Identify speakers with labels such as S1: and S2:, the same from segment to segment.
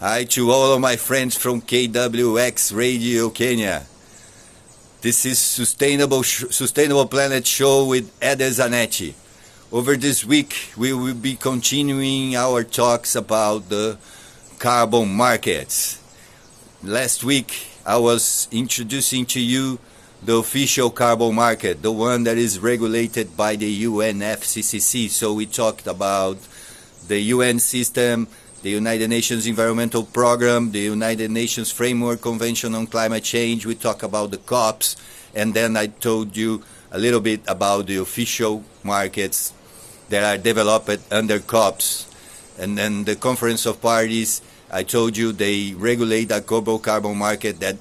S1: Hi to all of my friends from KWX Radio Kenya. This is Sustainable Planet Show with Eder Zanetti. Over this week, we will be continuing our talks about the carbon markets. Last week, I was introducing to you the official carbon market, the one that is regulated by the UNFCCC. So we talked about the UN system, the United Nations Environmental Program, the United Nations Framework Convention on Climate Change. We talked about the COPs, and then I told you a little bit about the official markets that are developed under COPs. And then the Conference of Parties, I told you they regulate a global carbon market that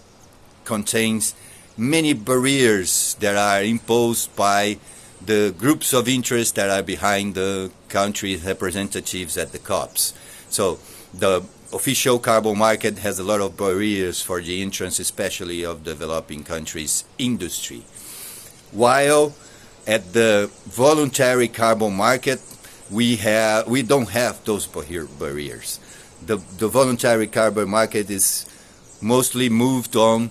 S1: contains many barriers that are imposed by the groups of interest that are behind the country representatives at the COPs. So the official carbon market has a lot of barriers for the entrance, especially of developing countries' industry. While at the voluntary carbon market, we don't have those barriers. The voluntary carbon market is mostly moved on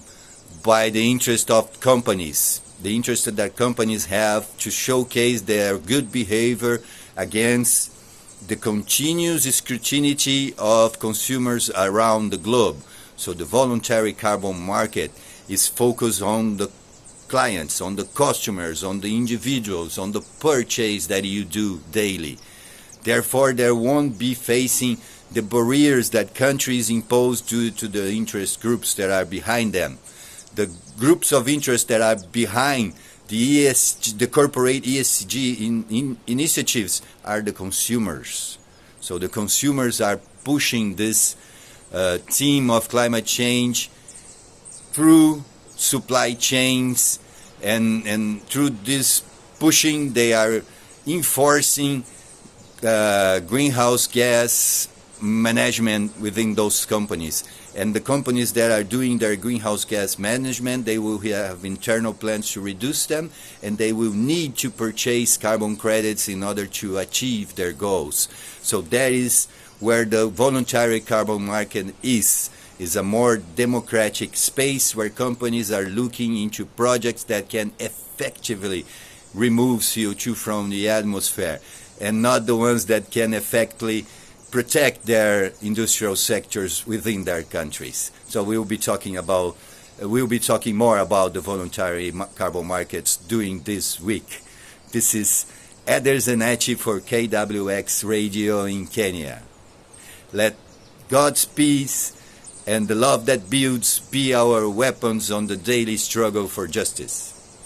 S1: by the interest of companies, the interest that companies have to showcase their good behavior against the continuous scrutiny of consumers around the globe. So the voluntary carbon market is focused on the clients, on the customers, on the individuals, on the purchase that you do daily. Therefore, there won't be facing the barriers that countries impose due to the interest groups that are behind them. The groups of interest that are behind the corporate ESG initiatives are the consumers. So the consumers are pushing this theme of climate change through supply chains, and through this pushing, they are enforcing greenhouse gas management within those companies. And the companies that are doing their greenhouse gas management, they will have internal plans to reduce them, and they will need to purchase carbon credits in order to achieve their goals. So that is where the voluntary carbon market is a more democratic space where companies are looking into projects that can effectively remove CO2 from the atmosphere, and not the ones that can effectively protect their industrial sectors within their countries. So we'll be talking more about the voluntary carbon markets during this week. This is Eder Zanetti for KWX Radio in Kenya. Let God's peace and the love that builds be our weapons on the daily struggle for justice.